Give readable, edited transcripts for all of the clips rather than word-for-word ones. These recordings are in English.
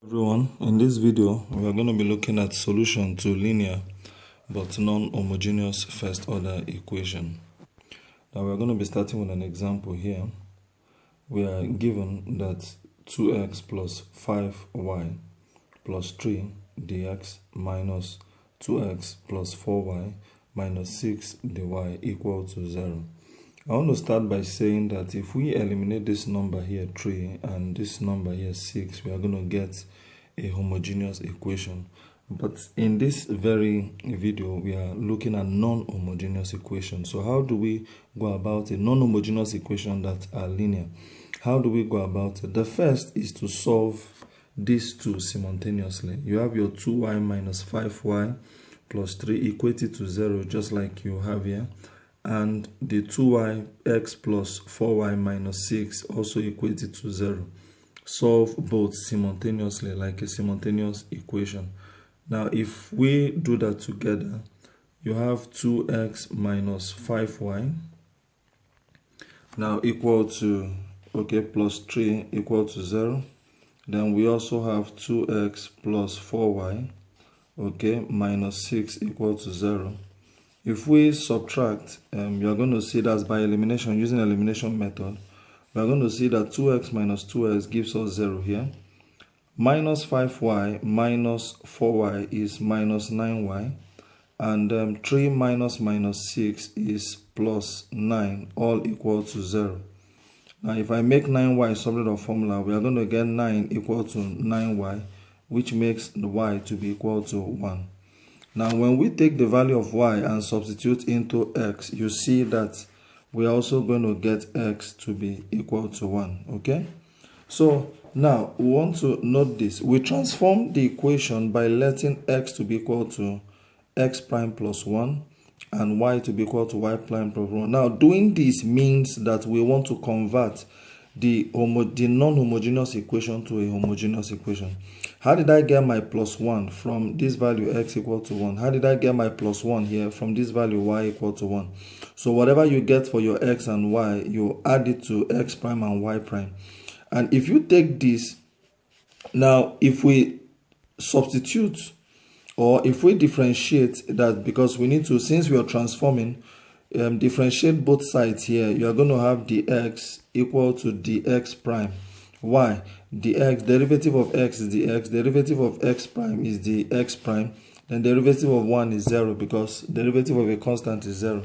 Everyone, in this video we are going to be looking at solution to linear but non-homogeneous first order equation. Now we are going to be starting with an example here. We are given that 2x plus 5y plus 3 dx minus 2x plus 4y minus 6 dy equal to 0. I want to start by saying that if we eliminate this number here 3 and this number here 6, we are going to get a homogeneous equation. But in this very video, we are looking at non-homogeneous equations. So how do we go about a non-homogeneous equation that are linear? How do we go about it? The first is to solve these two simultaneously. You have your 2y minus 5y plus 3 equated to 0, just like you have here. And the 2yx plus 4y minus 6 also equated to 0. Solve both simultaneously like a simultaneous equation. Now if we do that together, you have 2x minus 5y now equal to plus 3 equal to 0. Then we also have 2x plus 4y minus 6 equal to 0. If we subtract, you are going to see that's by elimination, using elimination method. We are going to see that 2x minus 2x gives us 0 here. Minus 5y minus 4y is minus 9y. And 3 minus 6 is plus 9, all equal to 0. Now if I make 9y substitute of formula, we are going to get 9 equal to 9y, which makes the y to be equal to 1. Now when we take the value of y and substitute into x, you see that we are also going to get x to be equal to 1. Okay? So now we want to note this. We transform the equation by letting x to be equal to x prime plus 1 and y to be equal to y prime plus 1. Now doing this means that we want to convert the non-homogeneous equation to a homogeneous equation. How did I get my plus 1 from this value x equal to 1? How did I get my plus 1 here from this value y equal to 1? So whatever you get for your x and y, you add it to x prime and y prime. And if you take this, now if we substitute or if we differentiate that, because we need to, since we are transforming, differentiate both sides here, you are going to have dx equal to dx prime. Why? Dx, derivative of x is the x, derivative of x prime is the x prime, then derivative of 1 is 0 because derivative of a constant is 0.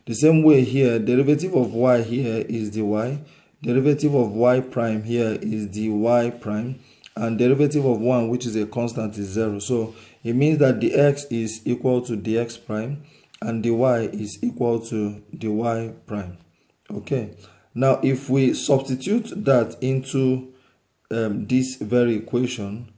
The same way here, derivative of y here is the y, derivative of y prime here is the y prime, and derivative of 1, which is a constant, is 0. So it means that the x is equal to dx prime and the y is equal to the y prime. Okay. Now if we substitute that into this very equation,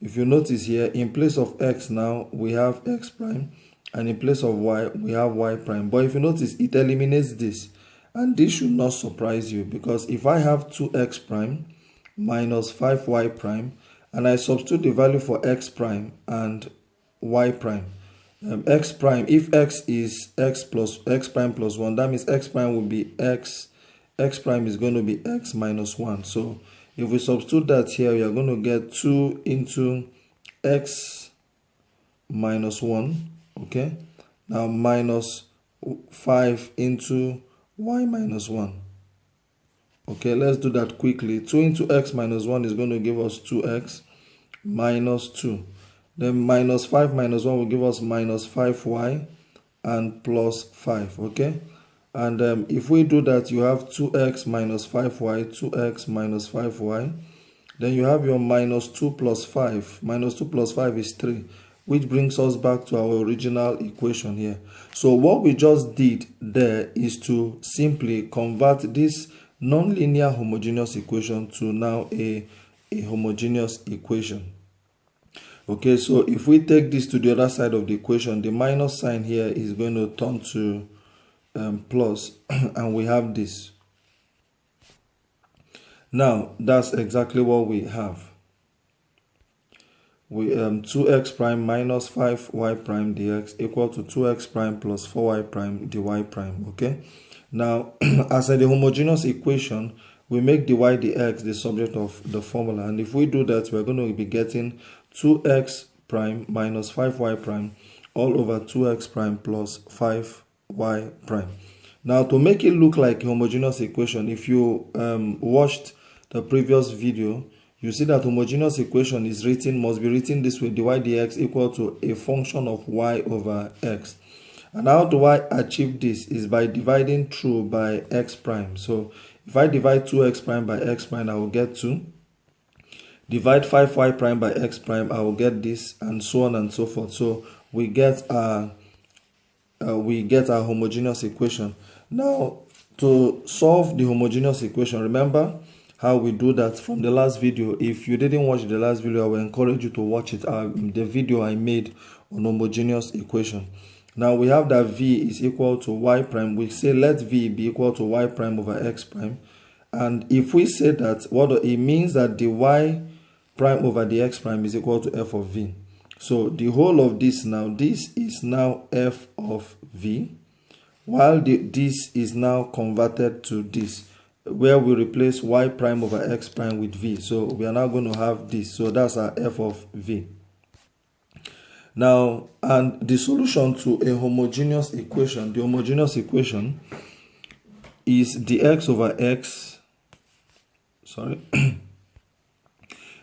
if you notice here, in place of x now we have x prime, and in place of y we have y prime. But if you notice, it eliminates this, and this should not surprise you, because if I have 2x prime minus 5y prime and I substitute the value for x prime and y prime, x prime, if x is x prime plus 1, that means x prime will be x prime is going to be x minus 1. So if we substitute that here, we are going to get 2 into x minus 1, okay? Now minus 5 into y minus 1. Okay, let's do that quickly. 2 into x minus 1 is going to give us 2x minus 2. Then minus 5 minus 1 will give us minus 5y and plus 5, okay? And if we do that, you have 2x minus 5y, 2x minus 5y. Then you have your minus 2 plus 5. Minus 2 plus 5 is 3, which brings us back to our original equation here. So what we just did there is to simply convert this nonlinear homogeneous equation to now a homogeneous equation. Okay, so if we take this to the other side of the equation, the minus sign here is going to turn to plus, and we have this. Now that's exactly what we have. We 2x prime minus 5y prime dx equal to 2x prime plus 4y prime dy prime. Okay, now as in the homogeneous equation, we make dy dx the subject of the formula. And if we do that, we're going to be getting 2x prime minus 5y prime all over 2x prime plus 5y prime. Now, to make it look like a homogeneous equation, if you watched the previous video, you see that homogeneous equation must be written this way: dy dx equal to a function of y over x. And how do I achieve this? Is by dividing through by x prime. So if I divide 2x prime by x prime, I will get 2. Divide 5y prime by x prime, I will get this, and so on and so forth. So we get our homogeneous equation. Now, to solve the homogeneous equation, remember how we do that from the last video. If you didn't watch the last video, I will encourage you to watch it. The video I made on homogeneous equation. Now we have that v is equal to y prime. We say let v be equal to y prime over x prime. And if we say that, it means that the y prime over the x prime is equal to f of v. So the whole of this now, this is now f of v, while this is now converted to this, where we replace y prime over x prime with v. So we are now going to have this. So that's our f of v. Now, and the solution to a homogeneous equation, the homogeneous equation is dx over x,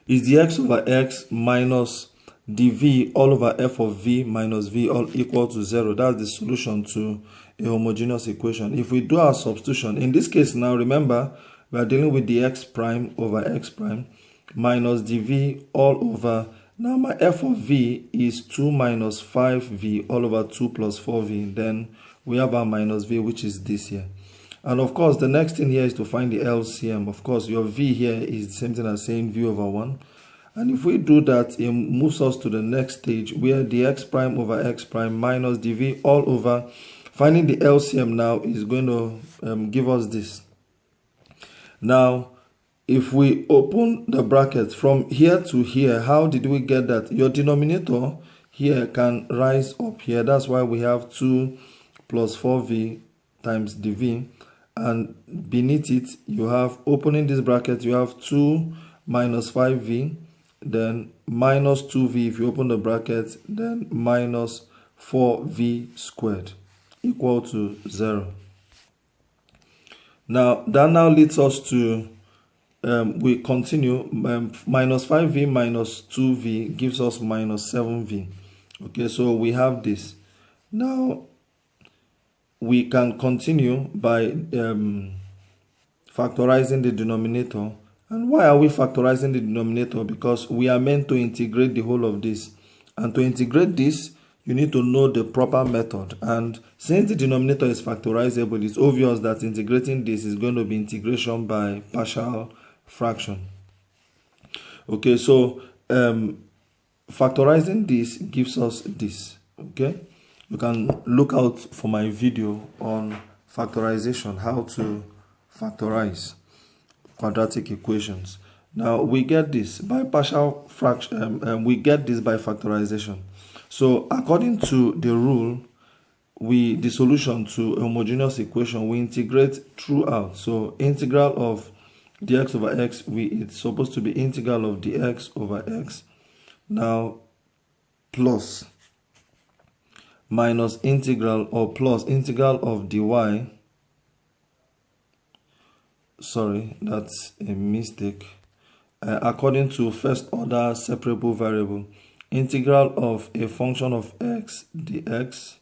is dx over x minus dv all over f of v minus v all equal to 0. That's the solution to a homogeneous equation. If we do our substitution, in this case now, remember, we are dealing with dx prime over x prime minus dv all over, now my f of v is 2 minus 5v all over 2 plus 4v. Then we have our minus v, which is this here. And of course, the next thing here is to find the LCM. Of course, your v here is the same thing as saying v over 1. And if we do that, it moves us to the next stage, where dx prime over x prime minus dv all over, finding the LCM now is going to give us this. Now, if we open the bracket from here to here, how did we get that? Your denominator here can rise up here. That's why we have 2 plus 4v times dv. And beneath it, you have, opening this bracket, you have 2 minus 5v, then minus 2v if you open the bracket, then minus 4v squared equal to 0. Now, that now leads us to, we continue, minus 5v minus 2v gives us minus 7v. Okay, so we have this. Now, we can continue by factorizing the denominator. And why are we factorizing the denominator? Because we are meant to integrate the whole of this. And to integrate this, you need to know the proper method. And since the denominator is factorizable, it's obvious that integrating this is going to be integration by partial fraction. Okay, so factorizing this gives us this. Okay, you can look out for my video on factorization, how to factorize quadratic equations. Now we get this by partial fraction, we get this by factorization. So according to the rule, the solution to a homogeneous equation, we integrate throughout. So integral of dx over x, it's supposed to be integral of dx over x. Now plus minus integral, or plus integral of dy. Sorry, that's a mistake. According to first order separable variable, integral of a function of x dx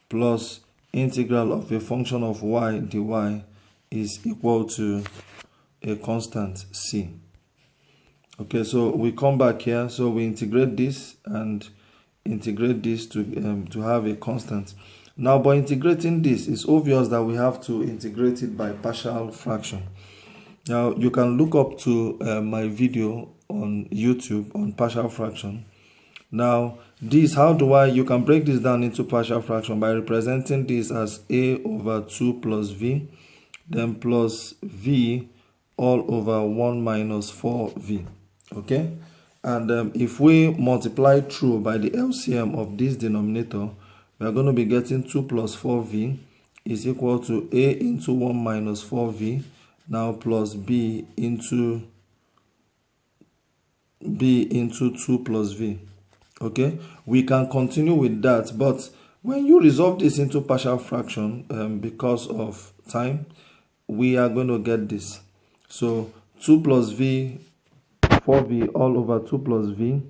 plus integral of a function of y dy is equal to a constant c. Okay, so we come back here, so we integrate this and integrate this to have a constant. Now, by integrating this, it's obvious that we have to integrate it by partial fraction. Now, you can look up to my video on YouTube on partial fraction. Now, this, you can break this down into partial fraction by representing this as a over 2 plus v, then plus v all over 1 minus 4v. Okay? And if we multiply through by the LCM of this denominator, we are going to be getting 2 plus 4v is equal to a into 1 minus 4v. now plus b into 2 plus v. Okay, we can continue with that, but when you resolve this into partial fraction, because of time, we are going to get this. So 2 plus v, 4v all over 2 plus v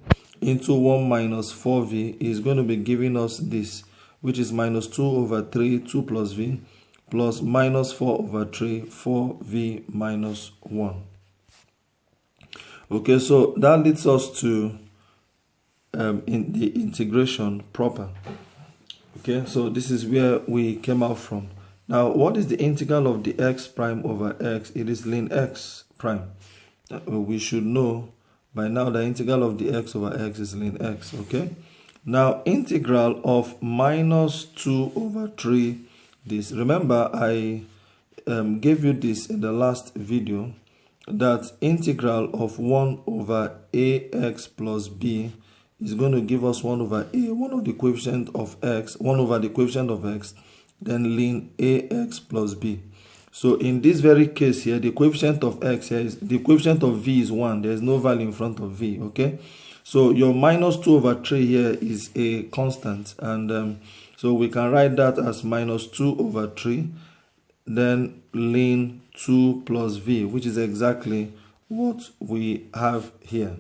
into 1 minus 4v is going to be giving us this, which is minus 2 over 3, 2 plus v, plus minus 4 over 3, 4v minus 1. Okay, so that leads us to in the integration proper. Okay, so this is where we came out from. Now, what is the integral of the x prime over x? It is ln x prime. We should know by now the integral of the x over x is ln x. Okay, now integral of minus 2 over 3 this. Remember, I gave you this in the last video, that integral of 1 over ax plus b is going to give us 1 over a, 1 of the coefficient of x, 1 over the coefficient of x, then ln ax plus b. So in this very case here, the coefficient of x here is, the coefficient of v is 1. There is no value in front of v, okay? So your minus 2 over 3 here is a constant, and so we can write that as minus 2 over 3, then ln 2 plus v, which is exactly what we have here.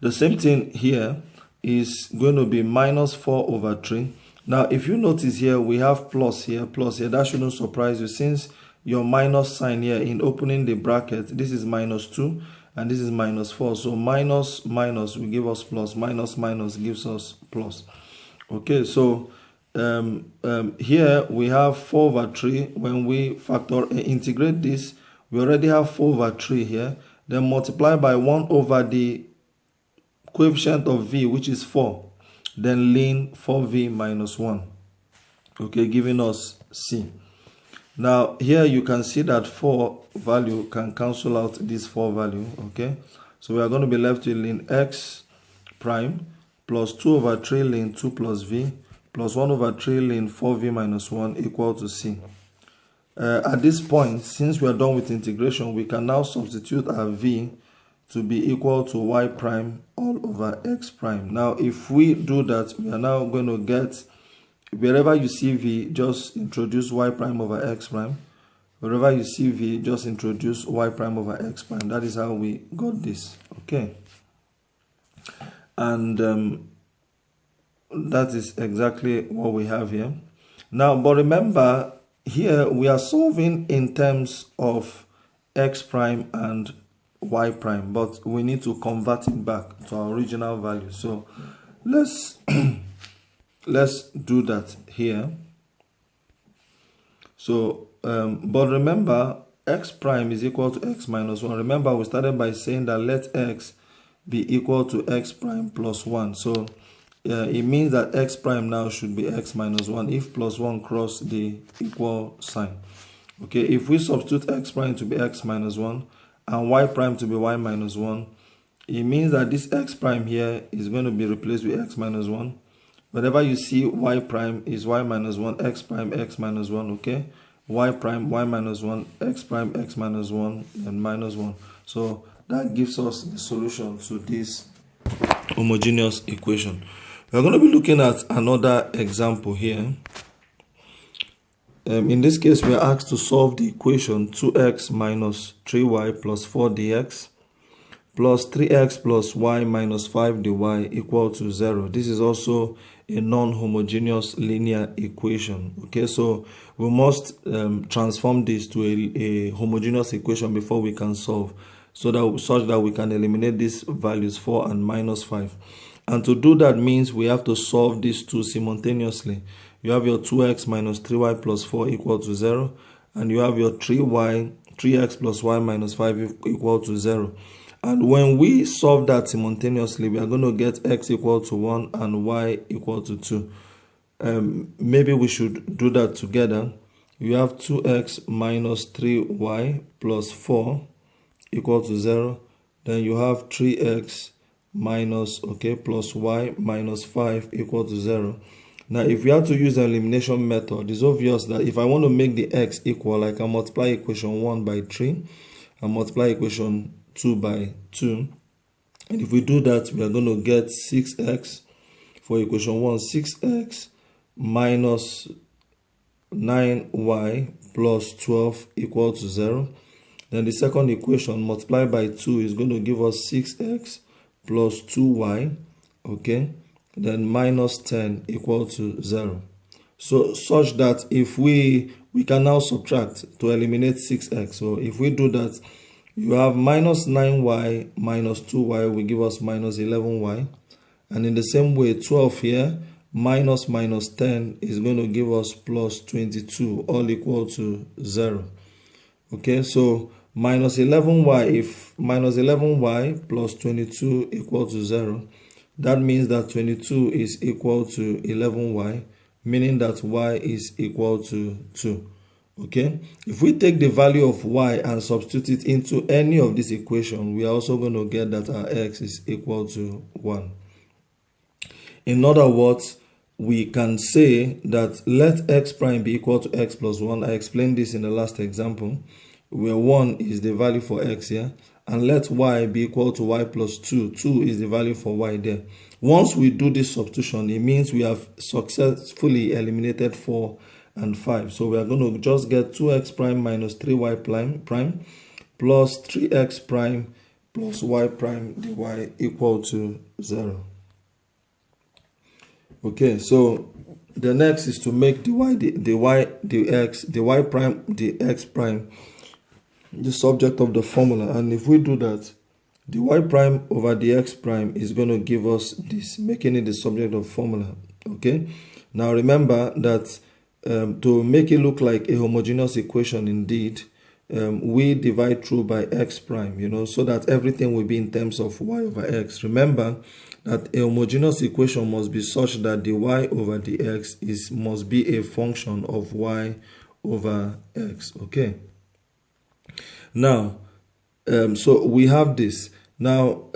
The same thing here is going to be minus 4 over 3. Now, if you notice here, we have plus here, plus here. That shouldn't surprise you, since your minus sign here in opening the bracket, this is minus 2 and this is minus 4. So minus minus will give us plus, minus minus gives us plus. Okay, so here we have 4 over 3. When we integrate this, we already have 4 over 3 here. Then multiply by 1 over the coefficient of v, which is 4. Then ln 4v minus 1. Okay, giving us c. Now here you can see that 4 value can cancel out this 4 value. Okay, so we are going to be left with ln x prime plus 2 over 3 ln 2 plus v plus 1 over 3 ln 4v minus 1 equal to c. At this point, since we are done with integration, we can now substitute our v to be equal to y prime all over x prime. Now, if we do that, we are now going to get, wherever you see v, just introduce y prime over x prime. Wherever you see v, just introduce y prime over x prime. That is how we got this. Okay. And that is exactly what we have here. Now, but remember, here we are solving in terms of x prime and y prime, but we need to convert it back to our original value. So let's let's do that here. So but remember, x prime is equal to x minus 1. Remember, we started by saying that let x be equal to x prime plus 1. So it means that x prime now should be x minus 1 if plus 1 cross the equal sign. Okay, if we substitute x prime to be x minus 1 and y prime to be y minus 1, it means that this x prime here is going to be replaced with x minus 1. Whenever you see y prime is y minus 1, x prime x minus 1, okay? Y prime y minus 1, x prime x minus 1, and minus 1. So that gives us the solution to this homogeneous equation. We're going to be looking at another example here. In this case, we are asked to solve the equation 2x minus 3y plus 4 dx plus 3x plus y minus 5 dy equal to 0. This is also a non-homogeneous linear equation. Okay, so we must transform this to a homogeneous equation before we can solve, such that we can eliminate these values 4 and minus 5. And to do that means we have to solve these two simultaneously. You have your 2x minus 3y plus 4 equal to 0, and you have your 3x plus y minus 5 equal to 0. And when we solve that simultaneously, we are going to get x equal to 1 and y equal to 2. Maybe we should do that together. You have 2x minus 3y plus 4 equal to 0. Then you have 3x minus, okay, plus y minus 5 equal to 0. Now, if we have to use the elimination method, it's obvious that if I want to make the x equal, I can multiply equation 1 by 3 and multiply equation 2 by 2. And if we do that, we are going to get 6x for equation 1, 6x minus 9y plus 12 equal to 0. Then the second equation multiplied by 2 is going to give us 6x plus 2y, okay, then minus 10 equal to 0. So such that if we can now subtract to eliminate 6x. So if we do that, you have minus 9y minus 2y will give us minus 11y. And in the same way, 12 here minus 10 is going to give us plus 22, all equal to 0. Okay, so minus 11y, if minus 11y plus 22 equal to 0, that means that 22 is equal to 11y, meaning that y is equal to 2. Okay, if we take the value of y and substitute it into any of this equation, we are also going to get that our x is equal to 1. In other words, we can say that let x prime be equal to x plus 1. I explained this in the last example, where 1 is the value for x here, and let y be equal to y plus 2. 2 is the value for y there. Once we do this substitution, it means we have successfully eliminated 4 and 5. So we are going to just get 2x prime minus 3y prime plus 3x prime plus y prime dy equal to 0. Okay, so the next is to make the x prime the subject of the formula. And if we do that, the y prime over the x prime is going to give us this, making it the subject of formula. Okay, now remember that to make it look like a homogeneous equation indeed, we divide through by x prime, so that everything will be in terms of y over x. Remember that a homogeneous equation must be such that the y over the x must be a function of y over x. Okay. Now, so we have this. Now,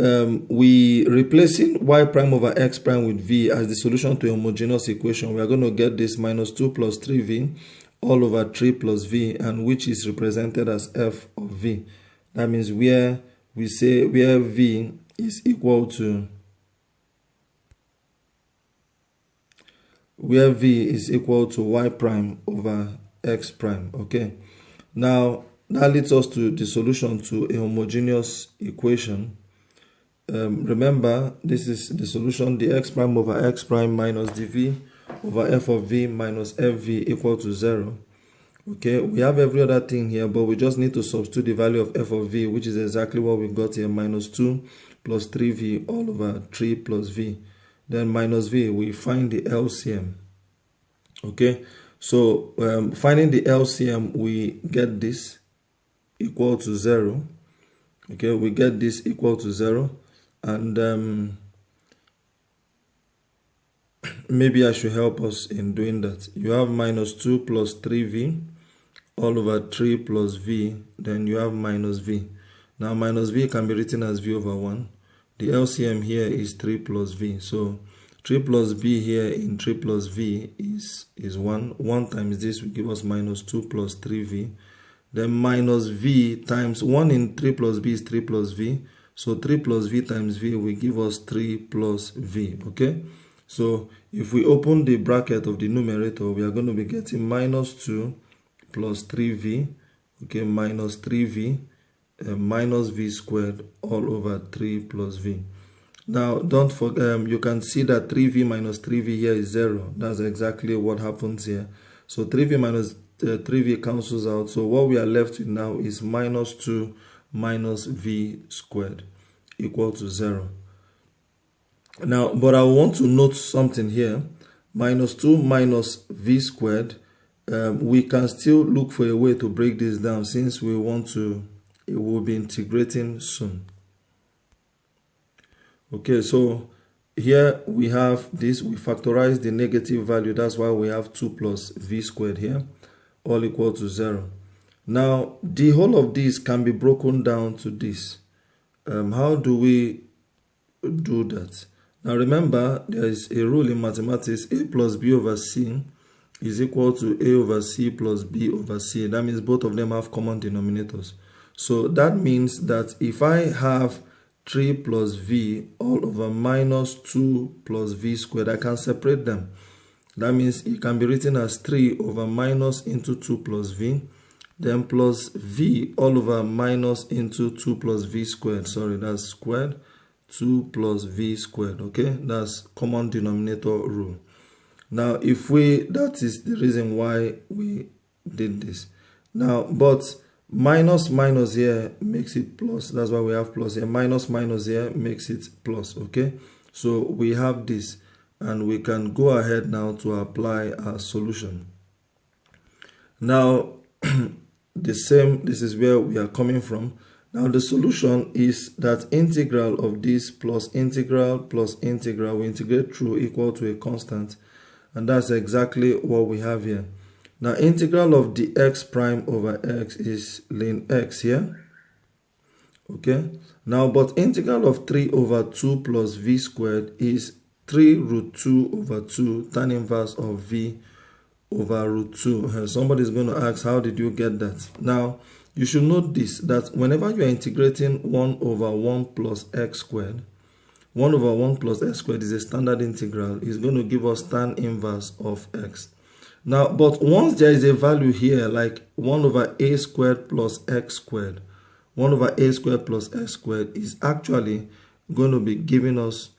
we replacing y prime over x prime with v as the solution to a homogeneous equation. We are going to get this minus 2 plus 3v all over 3 plus v, and which is represented as f of v. That means where v is equal to y prime over x prime. Okay. Now, that leads us to the solution to a homogeneous equation. Remember, this is the solution, the x prime over x prime minus dv over f of v minus fv equal to 0. Okay, we have every other thing here, but we just need to substitute the value of f of v, which is exactly what we got here, minus 2 plus 3v all over 3 plus v. Then minus v, we find the LCM. Okay, so finding the LCM, we get this equal to 0. Okay, we get this equal to 0, and maybe I should help us in doing that. You have minus 2 plus 3v all over 3 plus v, then you have minus v. Now minus v can be written as v over 1. The LCM here is 3 plus v, so 3 plus v here in 3 plus v is 1. 1 times this will give us minus 2 plus 3v. Then minus v times 1 in 3 plus v is 3 plus v. So 3 plus v times v will give us 3 plus v. Okay. So if we open the bracket of the numerator, we are going to be getting minus 2 plus 3v. Okay. Minus 3v minus v squared all over 3 plus v. Now don't forget, you can see that 3v minus 3v here is 0. That's exactly what happens here. So 3v minus 3v cancels out, so what we are left with now is minus 2 minus v squared equal to 0. Now, but I want to note something here. Minus 2 minus v squared, we can still look for a way to break this down, since we will be integrating soon. Okay, so here we have this, we factorize the negative value, that's why we have 2 plus v squared here, all equal to 0. Now, the whole of this can be broken down to this. How do we do that? Now remember, there is a rule in mathematics: a plus b over c is equal to a over c plus b over c. That means both of them have common denominators. So that means that if I have 3 plus v all over minus 2 plus v squared, I can separate them. That means it can be written as 3 over minus into 2 plus v, then plus v all over minus into 2 plus v squared. Sorry, that's squared, 2 plus v squared. Okay, that's common denominator rule. Now, that is the reason why we did this. Now, but minus here makes it plus. That's why we have plus here. Minus here makes it plus. Okay, so we have this, and we can go ahead now to apply our solution. Now, this is where we are coming from. Now, the solution is that integral of this plus integral we integrate through equal to a constant, and that's exactly what we have here. Now, integral of the x prime over x is ln x here. Okay. Now, but integral of 3 over 2 plus v squared is 3 root 2 over 2 tan inverse of v over root 2. Somebody's going to ask, how did you get that? Now, you should note this, that whenever you are integrating 1 over 1 plus x squared, 1 over 1 plus x squared is a standard integral. It's going to give us tan inverse of x. Now, but once there is a value here, like 1 over a squared plus x squared, 1 over a squared plus x squared is actually going to be giving us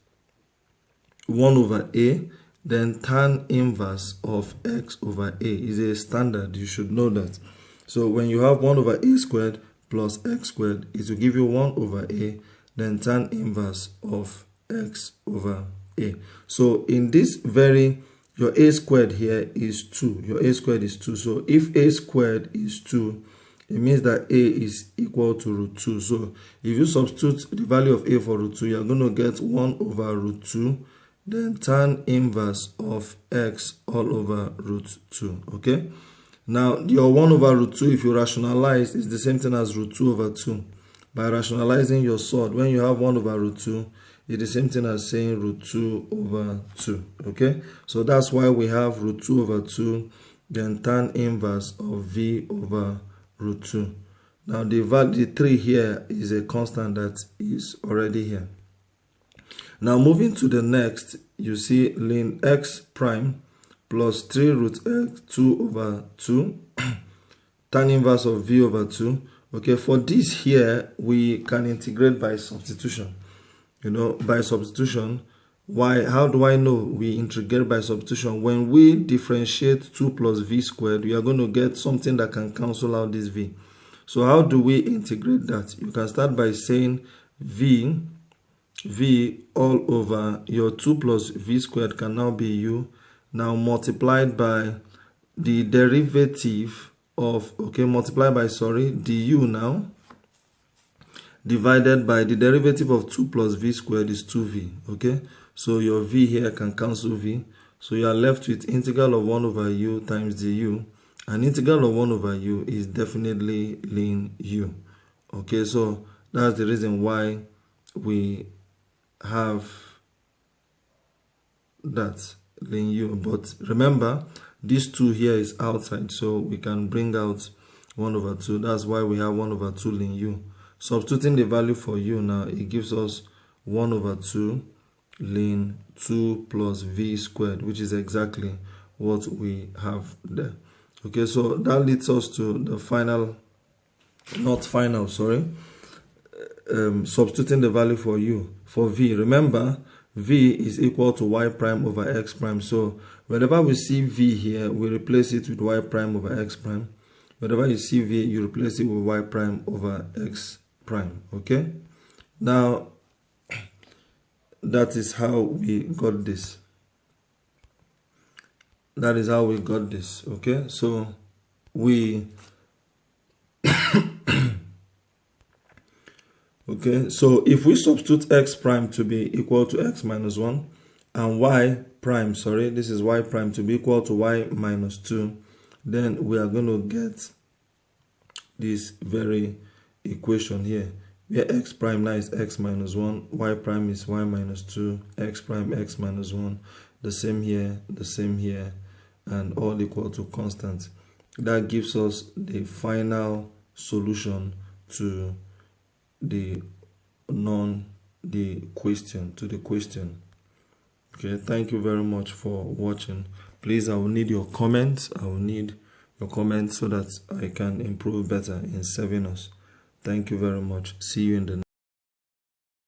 1 over a, then tan inverse of x over a is a standard. You should know that. So when you have 1 over a squared plus x squared, it will give you 1 over a, then tan inverse of x over a. So in this your a squared here is 2. Your a squared is 2. So if a squared is 2, it means that a is equal to root 2. So if you substitute the value of a for root 2, you're going to get 1 over root 2, then tan inverse of x all over root 2. Okay? Now, your 1 over root 2, if you rationalize, is the same thing as root 2 over 2. By rationalizing your sort, when you have 1 over root 2, it's the same thing as saying root 2 over 2. Okay? So that's why we have root 2 over 2, then tan inverse of v over root 2. Now, the 3 here is a constant that is already here. Now, moving to the next, you see ln x prime plus 3 root x 2 over 2, tan inverse of v over 2. Okay, for this here, we can integrate by substitution. By substitution, how do I know we integrate by substitution? When we differentiate 2 plus v squared, we are going to get something that can cancel out this v. So how do we integrate that? You can start by saying v all over your 2 plus v squared can now be u, now multiplied by the derivative of, du now, divided by the derivative of 2 plus v squared is 2v. Okay, so your v here can cancel v, so you are left with integral of 1 over u times du, and integral of 1 over u is definitely ln u. Okay, so that's the reason why we have that ln u. But remember, this 2 here is outside, so we can bring out 1 over 2. That's why we have 1 over 2 ln u. Substituting the value for u now, it gives us 1 over 2 ln 2 plus v squared, which is exactly what we have there. Okay, so that leads us to the substituting the value for v. Remember, v is equal to y prime over x prime. So whenever we see v here, we replace it with y prime over x prime. Whenever you see v, you replace it with y prime over x prime. Okay, now that is how we got this. Okay, so so if we substitute x prime to be equal to x minus 1 and y prime, this is y prime to be equal to y minus 2, then we are going to get this very equation here. where x prime now is x minus 1, y prime is y minus 2, x prime x minus 1, the same here, and all equal to constant. That gives us the final solution to the question. Okay, thank you very much for watching. Please, I will need your comments. So that I can improve better in serving us. Thank you very much. See you in the next.